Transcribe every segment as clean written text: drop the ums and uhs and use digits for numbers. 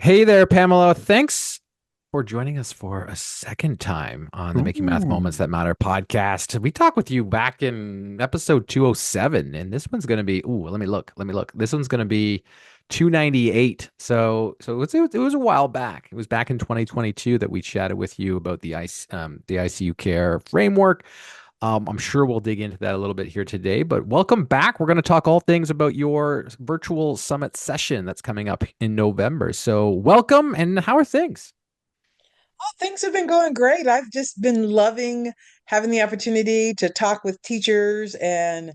Hey there, Pamela. Thanks for joining us for a second time on the Making Math Moments Ooh. That Matter podcast. We talked with you back in episode 207, and this one's going to be, let me look. This one's going to be 298. So it was a while back. It was back in 2022 that we chatted with you about the ICU care framework. I'm sure we'll dig into that a little bit here today, but welcome back. We're going to talk all things about your virtual summit session that's coming up in November. So, welcome, and how are things? Oh, things have been going great. I've just been loving having the opportunity to talk with teachers and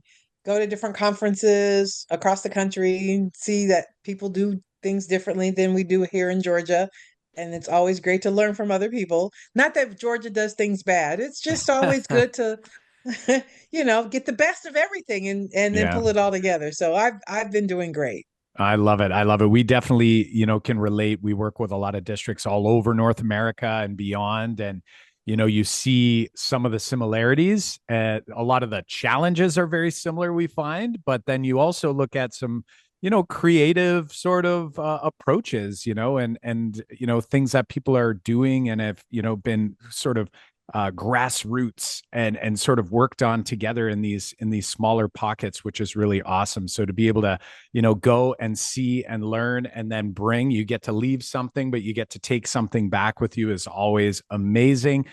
go to different conferences across the country and see that people do things differently than we do here in Georgia. And it's always great to learn from other people. Not that Georgia does things bad. It's just always good to, get the best of everything and then Yeah, pull it all together. So I've been doing great. I love it. I love it. We definitely, can relate. We work with a lot of districts all over North America and beyond. And, you see some of the similarities. A lot of the challenges are very similar, we find. But then you also look at some, creative sort of approaches, things that people are doing and have, been sort of grassroots and sort of worked on together in these smaller pockets, which is really awesome. So to be able to go and see and learn and then bring, you get to leave something, but you get to take something back with you is always amazing.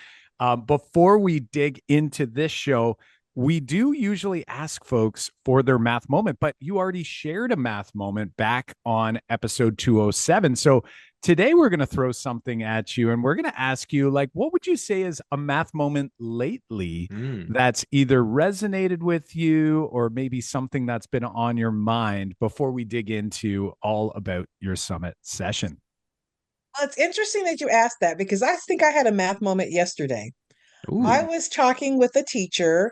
Before we dig into this show, we do usually ask folks for their math moment, but you already shared a math moment back on episode 207. So today we're going to throw something at you and we're going to ask you, like, what would you say is a math moment lately Mm. that's either resonated with you or maybe something that's been on your mind before we dig into all about your summit session? Well, it's interesting that you asked that because I think I had a math moment yesterday. I Ooh, was talking with a teacher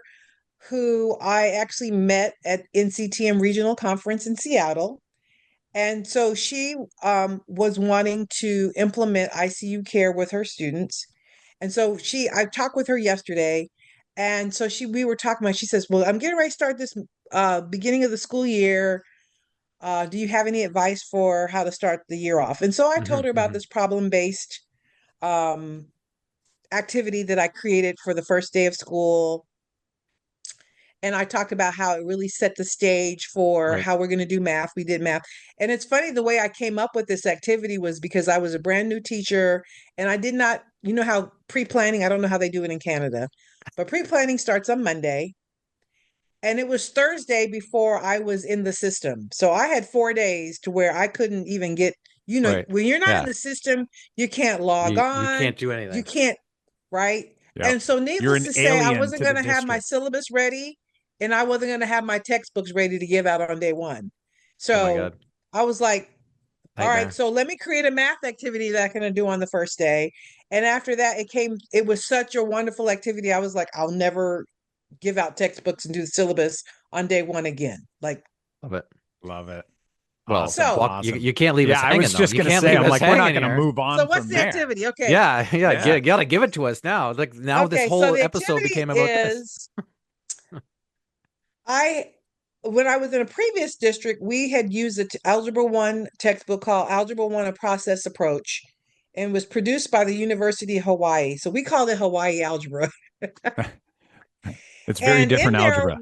who I actually met at NCTM Regional Conference in Seattle. And so she was wanting to implement ICU care with her students. And so I talked with her yesterday. And so we were talking about, she says, well, I'm getting ready to start this beginning of the school year. Do you have any advice for how to start the year off? And so I hmm told her about hmm this problem-based um, activity that I created for the first day of school. And I talked about how it really set the stage for right. how we're going to do math. We did math. And it's funny the way I came up with this activity was because I was a brand new teacher and I did not, you know how pre-planning, I don't know how they do it in Canada, but pre-planning starts on Monday. And it was Thursday before I was in the system. So I had 4 days to where I couldn't even get, Right. when you're not in Yeah. the system, you can't log You on, can't do you anything. can't, right? Yep. And so, You're needless an to say, I alien wasn't to the going to have my district. syllabus ready and I wasn't going to have my textbooks ready to give out on day one. Oh my So God. I was like, all right, Nightmare. so let me create a math activity that I'm going to do on the first day. And after that, it was such a wonderful activity. I was like, I'll never give out textbooks and do the syllabus on day one again. Like, Love it. Love it. Well, Awesome. so, walk. You, Awesome. you can't leave Yeah, us I hanging was though. just You going to can't say, leave I'm us like, we're not hanging going to here. move so on what's from the there. activity? Okay. Yeah, yeah. Yeah. Gotta give it to us now. Like now, this Okay. So whole the episode activity became about this. is I when I was in a previous district, we had used an Algebra 1 textbook called Algebra 1: A Process Approach and was produced by the University of Hawaii. So we called it Hawaii Algebra. It's very And different algebra.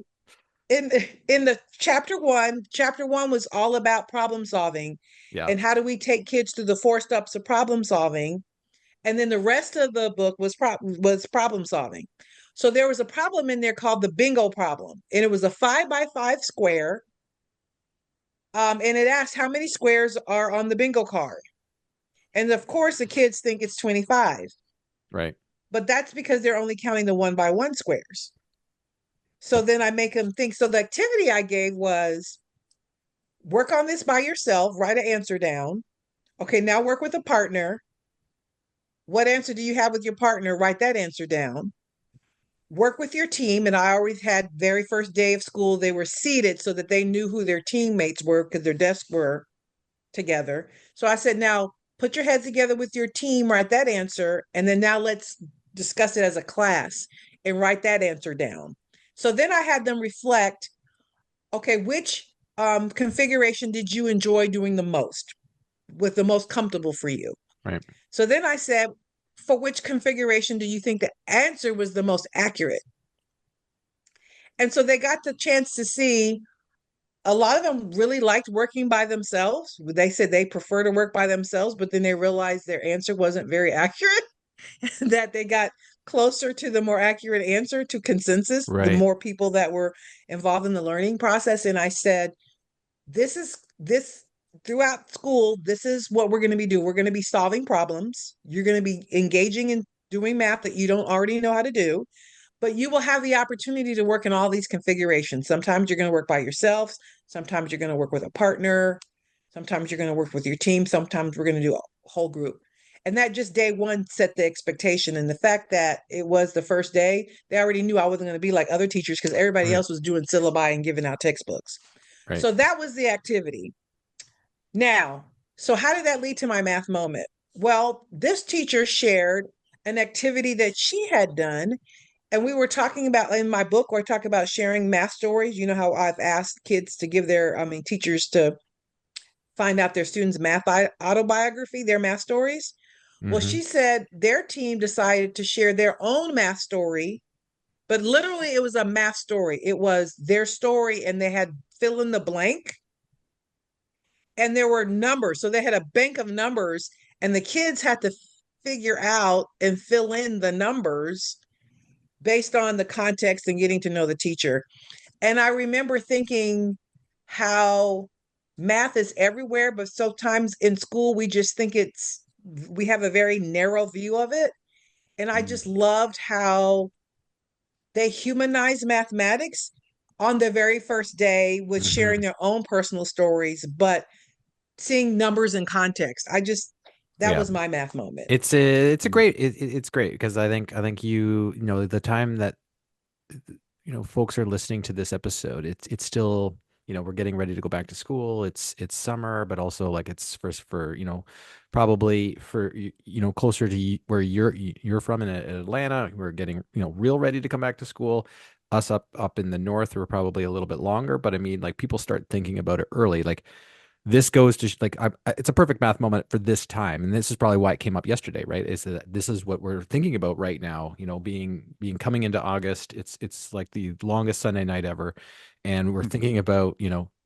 in in the chapter 1 was all about problem solving Yeah. and how do we take kids through the 4 steps of problem solving. And then the rest of the book was problem solving. So there was a problem in there called the bingo problem, and it was a 5 by 5 square. And it asked how many squares are on the bingo card. And of course, the kids think it's 25, Right. but that's because they're only counting the 1 by 1 squares. So then I make them think. So the activity I gave was work on this by yourself, write an answer down. Okay, now work with a partner. What answer do you have with your partner? Write that answer down. Work with your team. And I always had very first day of school, they were seated so that they knew who their teammates were because their desks were together. So I said, now put your heads together with your team, write that answer, and then now let's discuss it as a class and write that answer down. So then I had them reflect, okay, which configuration did you enjoy doing the most? with the most comfortable for you. Right. So then I said, for which configuration do you think the answer was the most accurate? And so they got the chance to see a lot of them really liked working by themselves. They said they prefer to work by themselves, but then they realized their answer wasn't very accurate, that they got closer to the more accurate answer, to consensus, the Right. more people that were involved in the learning process. And I said, this throughout school, this is what we're going to be doing. We're going to be solving problems. You're going to be engaging in doing math that you don't already know how to do, but you will have the opportunity to work in all these configurations. Sometimes you're going to work by yourself. Sometimes you're going to work with a partner. Sometimes you're going to work with your team. Sometimes we're going to do a whole group. And that just day one set the expectation. And the fact that it was the first day, they already knew I wasn't going to be like other teachers because everybody Right. else was doing syllabi and giving out textbooks. Right. So that was the activity. Now, so how did that lead to my math moment? Well, this teacher shared an activity that she had done. And we were talking about in my book where I talk about sharing math stories. You know how I've asked kids to give teachers to find out their students' math autobiography, their math stories. Well, Mm-hmm. she said their team decided to share their own math story, but literally it was a math story. It was their story, and they had fill in the blank, and there were numbers. So they had a bank of numbers, and the kids had to figure out and fill in the numbers based on the context and getting to know the teacher. And I remember thinking how math is everywhere, but sometimes in school we just think we have a very narrow view of it. And I just loved how they humanized mathematics on the very first day with sharing Mm-hmm. their own personal stories, but seeing numbers in context. That Yeah. was my math moment. It's a great it's great because I think you know the time that folks are listening to this episode, it's still, we're getting ready to go back to school. It's summer, but also like it's first for, probably for closer to where you're from in Atlanta. We're getting, real ready to come back to school. Us up in the north, we're probably a little bit longer, but I mean, like people start thinking about it early. Like this goes to it's a perfect math moment for this time, and this is probably why it came up yesterday, right? Is that this is what we're thinking about right now, being coming into August. It's like the longest Sunday night ever, and we're thinking about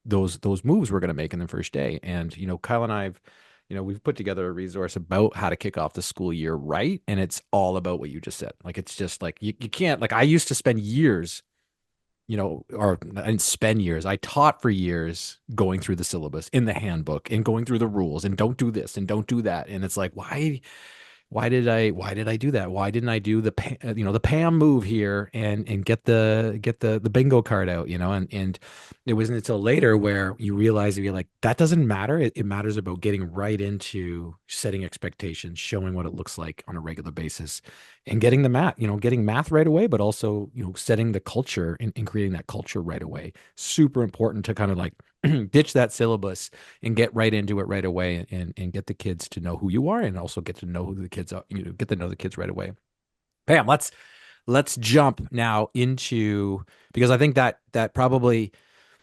those moves we're going to make in the first day. And Kyle and I've we've put together a resource about how to kick off the school year right, and it's all about what you just said. Like it's just like you can't, like I used to spend years, or I didn't spend years. I taught for years going through the syllabus in the handbook and going through the rules and don't do this and don't do that. And it's like, why did I do that? Why didn't I do the Pam move here and get the bingo card out, and it wasn't until later where you realize that you're like, that doesn't matter. It matters about getting right into setting expectations, showing what it looks like on a regular basis, and getting the math, getting math right away, but also, setting the culture and creating that culture right away. Super important to kind of like ditch that syllabus and get right into it right away, and get the kids to know who you are, and also get to know who the kids are, get to know the kids right away. Pam, let's jump now into, because I think that probably,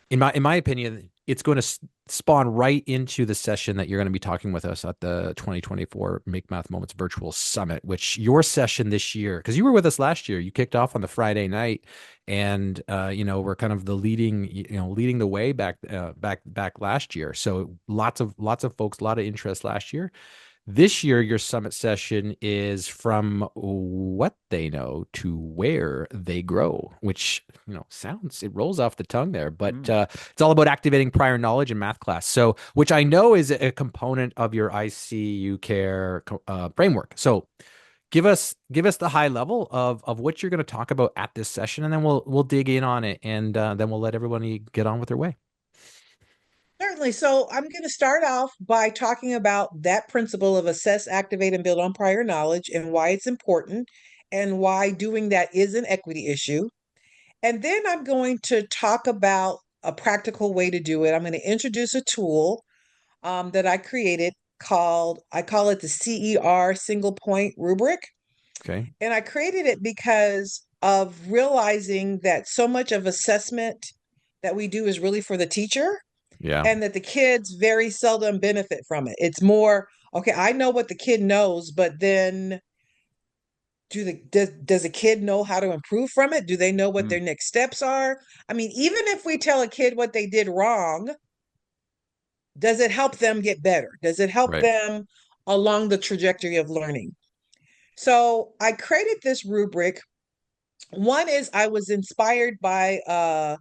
in my opinion, it's going to spawn right into the session that you're going to be talking with us at the 2024 Make Math Moments Virtual Summit, which your session this year, because you were with us last year, you kicked off on the Friday night, and we're kind of the leading the way back last year. So lots of folks, a lot of interest last year. This year, your summit session is from what they know to where they grow, which, it rolls off the tongue there, but it's all about activating prior knowledge in math class. So, which I know is a component of your ICU care framework. So, give us the high level of what you're going to talk about at this session, and then we'll dig in on it, and then we'll let everybody get on with their way. Certainly. So I'm going to start off by talking about that principle of assess, activate, and build on prior knowledge and why it's important and why doing that is an equity issue. And then I'm going to talk about a practical way to do it. I'm going to introduce a tool that I created I call it the CER single point rubric. Okay. And I created it because of realizing that so much of assessment that we do is really for the teacher. Yeah. and that the kids very seldom benefit from it. It's more, okay, I know what the kid knows, but then does a kid know how to improve from it? Do they know what Mm. their next steps are? I mean, even if we tell a kid what they did wrong, does it help them get better? Does it help Right. them along the trajectory of learning? So I created this rubric. One is I was inspired by a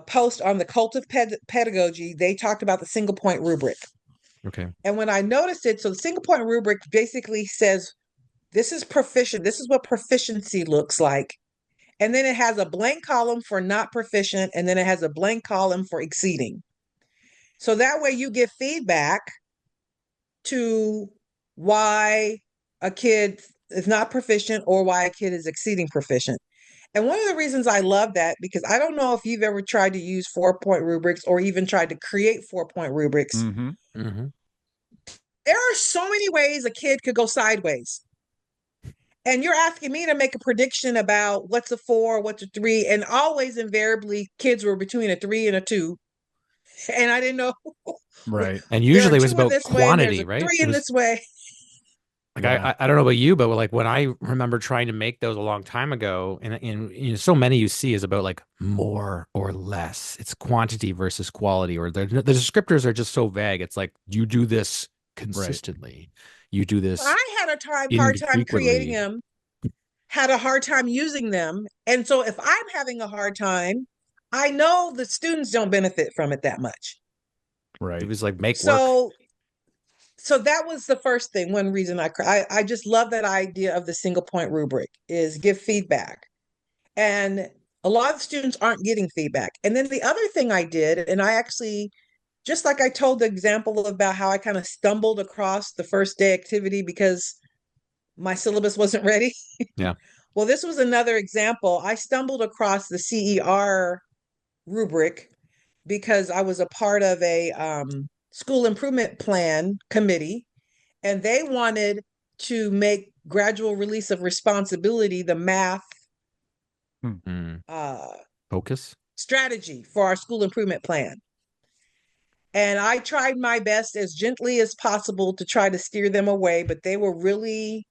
post on the cult of pedagogy. They talked about the single point rubric. Okay. And when I noticed it, so the single point rubric basically says this is proficient, this is what proficiency looks like. And then it has a blank column for not proficient, and then it has a blank column for exceeding. So that way you get feedback to why a kid is not proficient or why a kid is exceeding proficient. And one of the reasons I love that, because I don't know if you've ever tried to use 4-point rubrics or even tried to create 4-point rubrics. Mm-hmm. Mm-hmm. There are so many ways a kid could go sideways. And you're asking me to make a prediction about what's a 4, what's a 3, and always invariably kids were between a 3 and a 2. And I didn't know Right. And there are usually it was 2 in about this way and there's quantity, a right? 3 It in was this way. like Yeah. I don't know about you, but like when I remember trying to make those a long time ago, and you know, so many you see is about like more or less. It's quantity versus quality, or the descriptors are just so vague. It's like you do this Right. consistently, you do this I had a hard time creating infrequently. them, had a hard time using them. And so if I'm having a hard time, I know the students don't benefit from it that much. It Right. was like make work. So that was the first thing. One reason I just love that idea of the single point rubric is give feedback. And a lot of students aren't getting feedback. And then the other thing I did, and I actually, just like I told the example about how I kind of stumbled across the first day activity because my syllabus wasn't ready. Yeah. Well, this was another example. I stumbled across the CER rubric because I was a part of a school improvement plan committee, and they wanted to make gradual release of responsibility the math Mm. uh, Focus. strategy for our school improvement plan. And I tried my best as gently as possible to try to steer them away, but they were really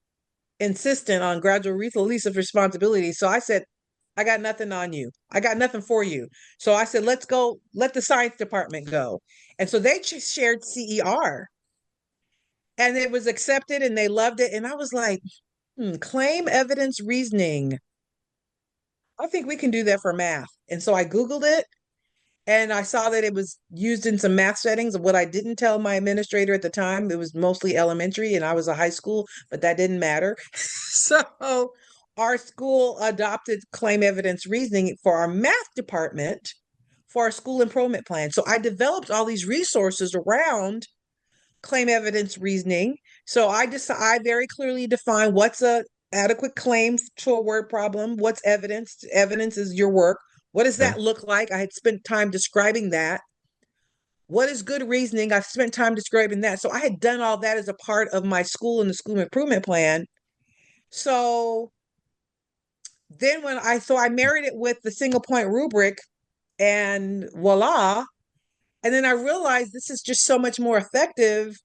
insistent on gradual release of responsibility. So I said, I got nothing on you. I got nothing for you. So I said, let's go, let the science department go. And so they shared CER and it was accepted and they loved it. And I was like, claim evidence reasoning. I think we can do that for math. And so I Googled it and I saw that it was used in some math settings. What I didn't tell my administrator at the time, it was mostly elementary and I was a high school, but that didn't matter. So our school adopted claim evidence reasoning for our math department for our school improvement plan. So I developed all these resources around claim evidence reasoning. So I very clearly define what's a adequate claim to a word problem, what's evidence. Evidence is your work. What does Okay. that look like? I had spent time describing that. What is good reasoning? I've spent time describing that. So I had done all that as a part of my school and the school improvement plan. So then I married it with the single point rubric and voila. And then I realized this is just so much more effective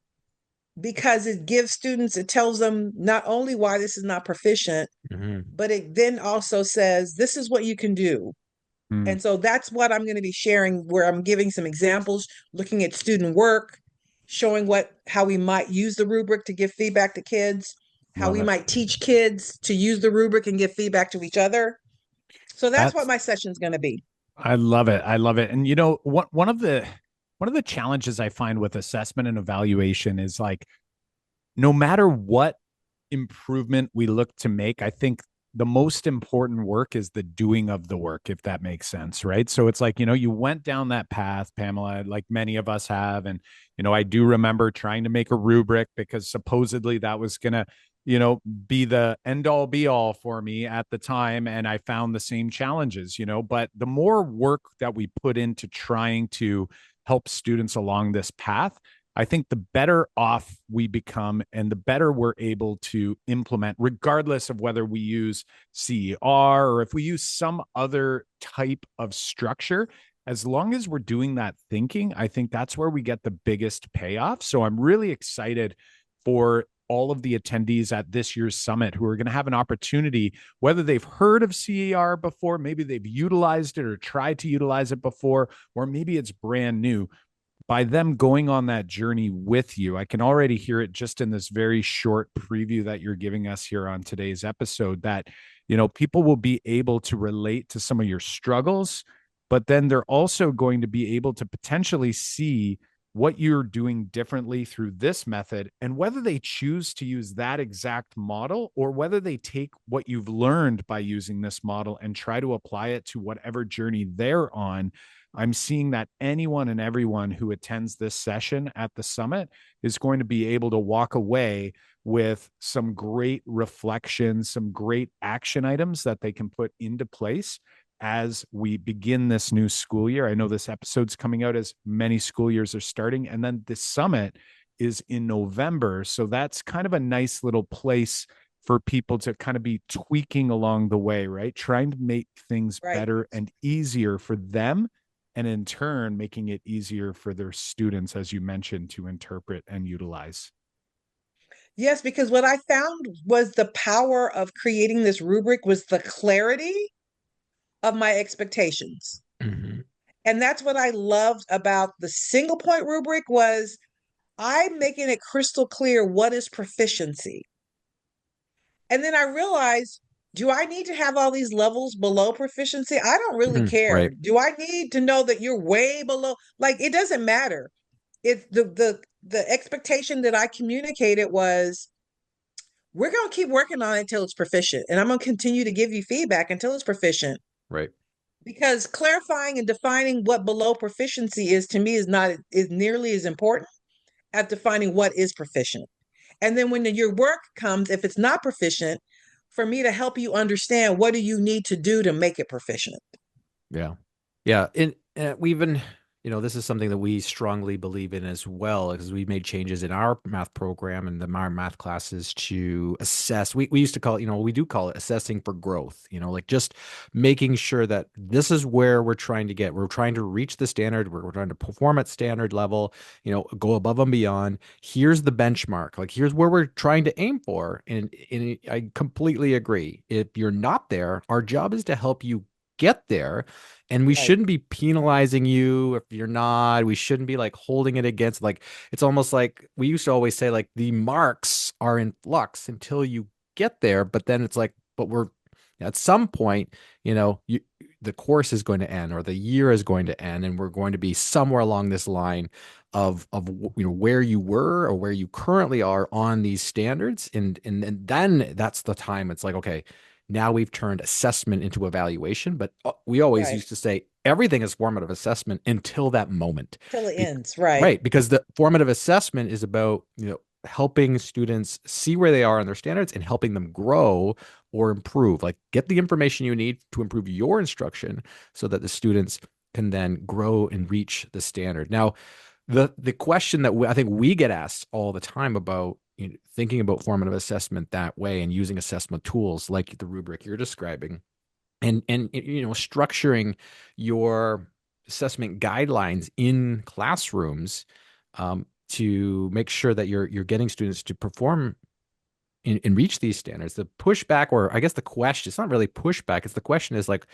because it gives students, it tells them not only why this is not proficient, Mm-hmm. but it then also says, this is what you can do. Mm. And so that's what I'm going to be sharing, where I'm giving some examples, looking at student work, showing how we might use the rubric to give feedback to kids, how Love we it. might teach kids to use the rubric and give feedback to each other. So that's what That's my session's going to be. I love it. I love it. And you know, one of the challenges I find with assessment and evaluation is like no matter what improvement we look to make, I think the most important work is the doing of the work, if that makes sense, right? So it's like, you know, you went down that path, Pamela, like many of us have. And, you know, I do remember trying to make a rubric because supposedly that was going to, you know, be the end all be all for me at the time. And I found the same challenges, you know, but the more work that we put into trying to help students along this path, I think the better off we become and the better we're able to implement, regardless of whether we use CER or if we use some other type of structure. as long as we're doing that thinking, I think that's where we get the biggest payoff. So I'm really excited for all of the attendees at this year's summit who are going to have an opportunity, whether they've heard of CER before, maybe they've utilized it or tried to utilize it before, or maybe it's brand new. By them going on that journey with you, I can already hear it just in this very short preview that you're giving us here on today's episode, that, people will be able to relate to some of your struggles, but then they're also going to be able to potentially see what you're doing differently through this method, and whether they choose to use that exact model or whether they take what you've learned by using this model and try to apply it to whatever journey they're on. I'm seeing that anyone and everyone who attends this session at the summit is going to be able to walk away with some great reflections, some great action items that they can put into place as we begin this new school year. I know this episode's coming out as many school years are starting, and then the summit is in November. So that's kind of a nice little place for people to kind of be tweaking along the way, right? Trying to make things Right. better and easier for them, and in turn, making it easier for their students, as you mentioned, to interpret and utilize. Yes, because what I found was the power of creating this rubric was the clarity of my expectations. Mhm. And that's what I loved about the single point rubric was I'm making it crystal clear what is proficiency. And then I realized, do I need to have all these levels below proficiency? I don't really care. Right. Do I need to know that you're way below? Like it doesn't matter. It's the expectation that I communicated was we're going to keep working on it until it's proficient. And I'm going to continue to give you feedback until it's proficient. Right. Because clarifying and defining what below proficiency is to me is nearly as important as defining what is proficient. And then when your work comes, if it's not proficient, for me to help you understand what do you need to do to make it proficient. Yeah. Yeah. And we even, this is something that we strongly believe in as well, because we made changes in our math program and our math classes to assess. We used to call it, we do call it assessing for growth, like just making sure that this is where we're trying to get. We're trying to reach the standard. We're trying to perform at standard level, go above and beyond. Here's the benchmark. Like, here's where we're trying to aim for. And I completely agree. If you're not there, our job is to help you get there, and we Right. shouldn't be penalizing you if you're not. We shouldn't be like holding it against, like, it's almost like we used to always say, like, the marks are in flux until you get there, but then it's like, but we're at some point, the course is going to end or the year is going to end, and we're going to be somewhere along this line of where you were or where you currently are on these standards, and then that's the time it's like, okay, now we've turned assessment into evaluation. But we always Right. used to say everything is formative assessment until that moment. Till it Be- ends. Right. right. Because the formative assessment is about, helping students see where they are on their standards and helping them grow or improve. Like, get the information you need to improve your instruction so that the students can then grow and reach the standard. Now, the question that I think we get asked all the time about, thinking about formative assessment that way and using assessment tools like the rubric you're describing, and structuring your assessment guidelines in classrooms, to make sure that you're getting students to perform and reach these standards. The pushback, or I guess the question, it's not really pushback. It's the question is like,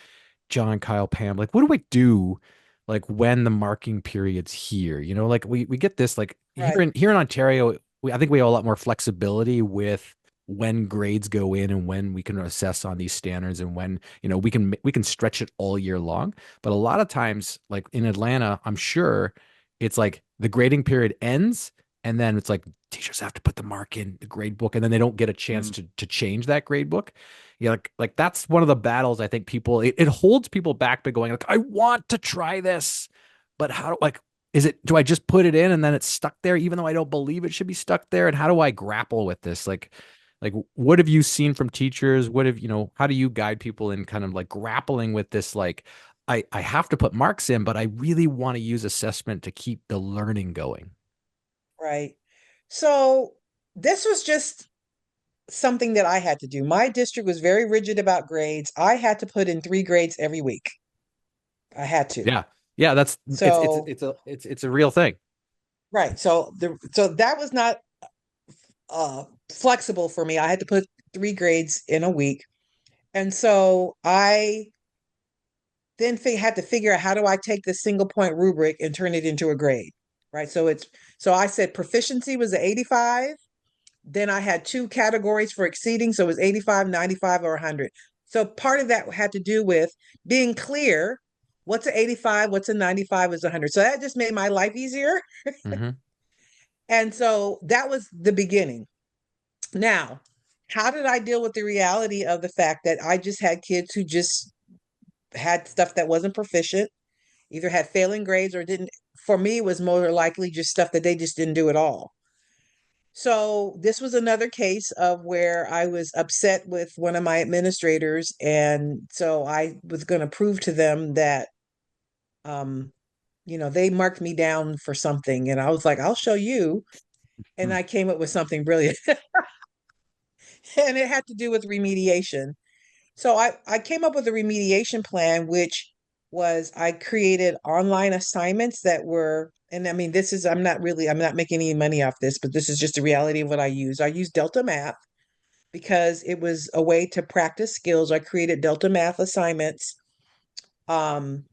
John, Kyle, Pam, like, what do I do, like, when the marking period's here? Like, we get this, like, here Right. in Ontario, I think we have a lot more flexibility with when grades go in and when we can assess on these standards, and when, we can stretch it all year long. But a lot of times, like in Atlanta, I'm sure it's like the grading period ends, and then it's like teachers have to put the mark in the grade book, and then they don't get a chance Mm. to change that grade book. Yeah, like that's one of the battles I think it holds people back by going, like, I want to try this, but how do, like, do I just put it in and then it's stuck there even though I don't believe it should be stuck there? And how do I grapple with this? Like, what have you seen from teachers? What have, how do you guide people in kind of like grappling with this? Like, I have to put marks in, but I really want to use assessment to keep the learning going. Right. So this was just something that I had to do. My district was very rigid about grades. I had to put in 3 grades every week. I had to. Yeah. Yeah, that's So it's a real thing. right. So that was not flexible for me. I had to put 3 grades in a week. And so I then had to figure out, how do I take this single point rubric and turn it into a grade? Right. So I said proficiency was an 85. Then I had 2 categories for exceeding. So it was 85, 95, or 100. So part of that had to do with being clear. What's an 85? What's a 95? Is 100. So that just made my life easier. Hmm. And so that was the beginning. Now, how did I deal with the reality of the fact that I just had kids who just had stuff that wasn't proficient, either had failing grades or didn't? For me, it was more likely just stuff that they just didn't do at all. So this was another case of where I was upset with one of my administrators, and so I was going to prove to them that, um, they marked me down for something, and I was like, "I'll show you." And I came up with something brilliant, and it had to do with remediation. So I came up with a remediation plan, which was I created online assignments that were, and I mean, I'm not making any money off this, but this is just the reality of what I use. I use Delta Math because it was a way to practice skills. I created Delta Math assignments um,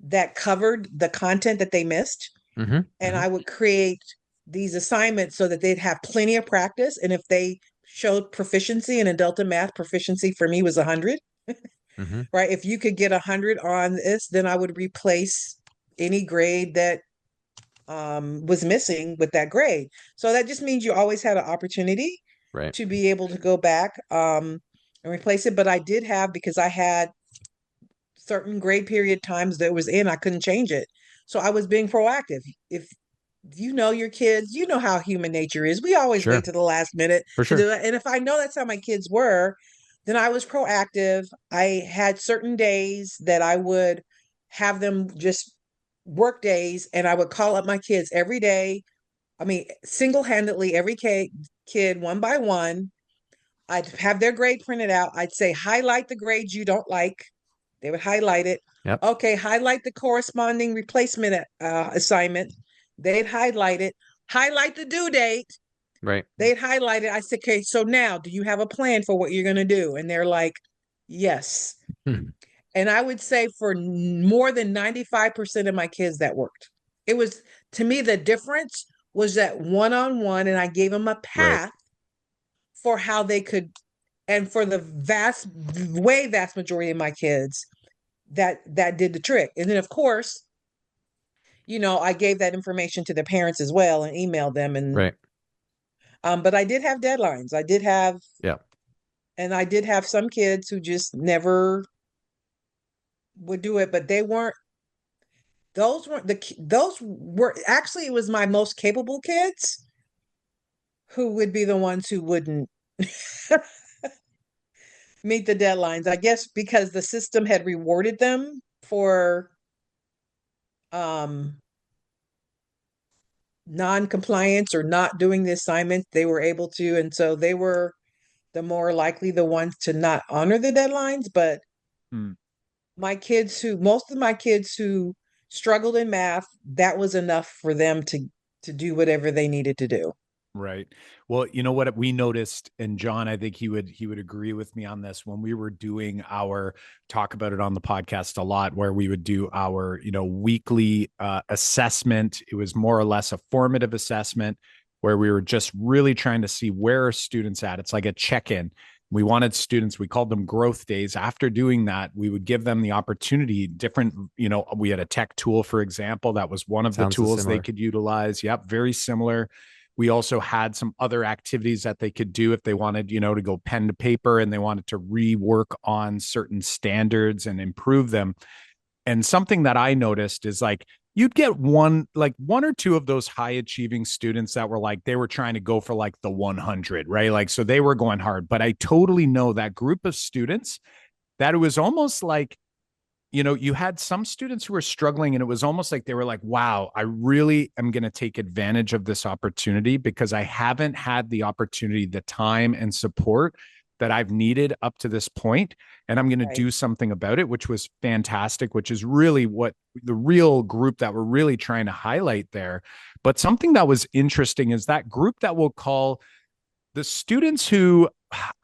that covered the content that they missed. Hmm. And Hmm. I would create these assignments so that they'd have plenty of practice. And if they showed proficiency in a Delta Math, proficiency for me was 100, Hmm. right? If you could get 100 on this, then I would replace any grade that was missing with that grade. So that just means you always had an opportunity Right. to be able to go back and replace it. But I did have, because I had certain grade period times that it was in, I couldn't change it. So I was being proactive. If you know your kids, you know how human nature is. We always wait Sure. to the last minute For to sure. do it. And if I know that's how my kids were, then I was proactive. I had certain days that I would have them just work days, and I would call up my kids every day. I mean, single-handedly, every kid one by one. I'd have their grade printed out. I'd say, highlight the grades you don't like. They would highlight it. Yep. Okay, highlight the corresponding replacement assignment. They'd highlight it. Highlight the due date. Right. They'd highlight it. I said, okay, so now do you have a plan for what you're going to do? And they're like, yes. Hmm. And I would say for more than 95% of my kids, that worked. It was, to me, the difference was that one on one, and I gave them a Right. path for how they could, and for the way vast majority of my kids, that did the trick. And then, of course, I gave that information to the parents as well and emailed them. And Right. but I did have deadlines. Yeah. I did have some kids who just never would do it, but they weren't. Those were actually, it was my most capable kids who would be the ones who wouldn't meet the deadlines. I guess because the system had rewarded them for um non-compliance or not doing the assignment. They were able to, and so they were the more likely the ones to not honor the deadlines. But Hmm. most of my kids who struggled in math, that was enough for them to do whatever they needed to do. Right. Well, you know what we noticed, and John, I think he would agree with me on this when we were doing our talk about it on the podcast a lot, where we would do our, weekly assessment. It was more or less a formative assessment where we were just really trying to see where are students at. It's like a check-in. We wanted students, we called them growth days. After doing that, we would give them the opportunity, different, we had a tech tool, for example, that was one of the Sounds tools they similar. could utilize. Yep, very similar. We also had some other activities that they could do if they wanted, to go pen to paper and they wanted to rework on certain standards and improve them. And something that I noticed is like you'd get one or two of those high achieving students that were like they were trying to go for like the 100, right? Like so they were going hard, but I totally know that group of students that it was almost like you had some students who were struggling and it was almost like they were like, wow, I really am going to take advantage of this opportunity because I haven't had the opportunity, the time and support that I've needed up to this point, and I'm going to Right. do something about it, which was fantastic, which is really what the real group that we're really trying to highlight there. But something that was interesting is that group that we'll call the students who,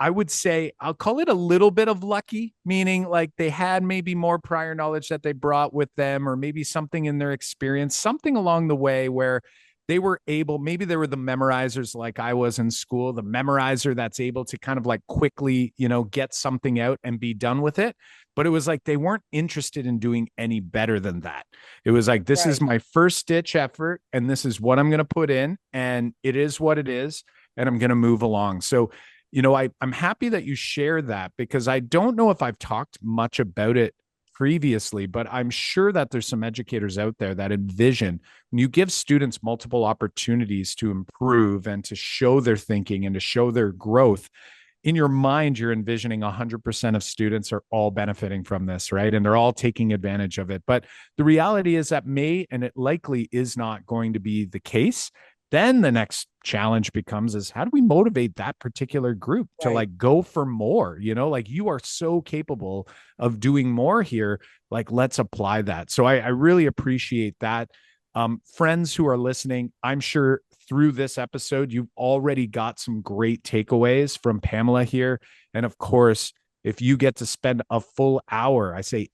I would say, I'll call it a little bit of lucky, meaning like they had maybe more prior knowledge that they brought with them, or maybe something in their experience, something along the way where they were able, maybe they were the memorizers like I was in school, the memorizer that's able to kind of like quickly, get something out and be done with it. But it was like they weren't interested in doing any better than that. It was like, this is Right. my first ditch effort, and this is what I'm going to put in, and it is what it is, and I'm going to move along. So, I'm happy that you share that, because I don't know if I've talked much about it previously, but I'm sure that there's some educators out there that envision when you give students multiple opportunities to improve and to show their thinking and to show their growth. In your mind, you're envisioning 100% of students are all benefiting from this, right? And they're all taking advantage of it. But the reality is that and it likely is not going to be the case. Then the next challenge becomes is, how do we motivate that particular group to Right. like go for more? Like, you are so capable of doing more here. Like, let's apply that. So I really appreciate that. Friends who are listening, I'm sure through this episode, you've already got some great takeaways from Pamela here. And of course, if you get to spend a full hour, I say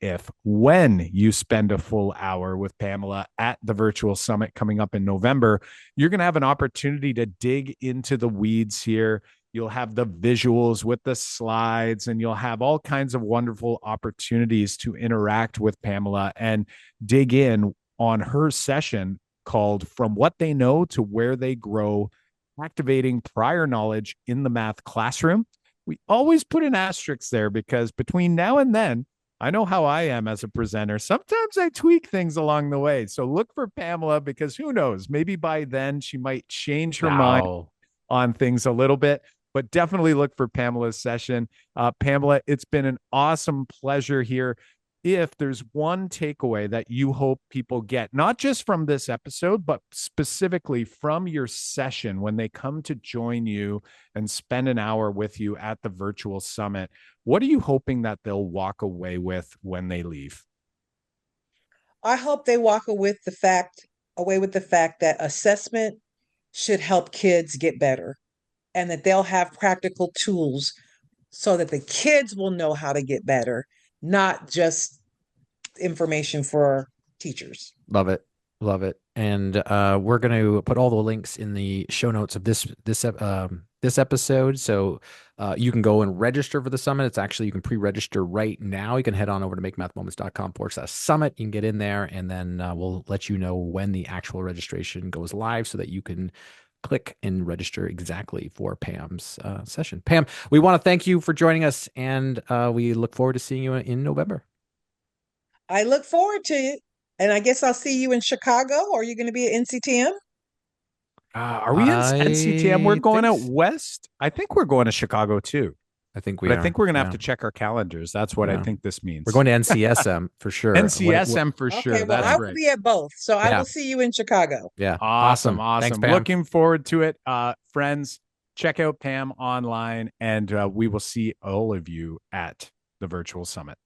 when you spend a full hour with Pamela at the virtual summit coming up in November, you're going to have an opportunity to dig into the weeds here. You'll have the visuals with the slides, and you'll have all kinds of wonderful opportunities to interact with Pamela and dig in on her session called From What They Know to Where They Grow, Activating Prior Knowledge in the Math Classroom. We always put an asterisk there, because between now and then, I know how I am as a presenter. Sometimes I tweak things along the way. So look for Pamela, because who knows, maybe by then she might change her mind Wow. on things a little bit. But definitely look for Pamela's session. Pamela, it's been an awesome pleasure here. If there's one takeaway that you hope people get, not just from this episode, but specifically from your session when they come to join you and spend an hour with you at the virtual summit, what are you hoping that they'll walk away with when they leave? I hope they walk away with the fact that assessment should help kids get better, and that they'll have practical tools so that the kids will know how to get better, not just information for teachers. Love it. Love it. And we're going to put all the links in the show notes of this episode. So you can go and register for the summit. It's actually, you can pre-register right now. You can head on over to makemathmoments.com/summit. You can get in there, and then we'll let you know when the actual registration goes live so that you can click and register exactly for Pam's session. Pam, we want to thank you for joining us, and we look forward to seeing you in November. I look forward to it. And I guess I'll see you in Chicago. Or are you going to be at NCTM? Are we in NCTM? We're going out so. west. I think we're going to Chicago too. I think we But are. I think we're going to have Yeah. to check our calendars. That's what I Yeah. think this means. We're going to NCSM for sure. NCSM for Okay, sure. well, That's I will right. be at both. So I Yeah. will see you in Chicago. Yeah. Awesome. Thanks, Pam. Looking forward to it. Friends, check out Pam online, and we will see all of you at the virtual summit.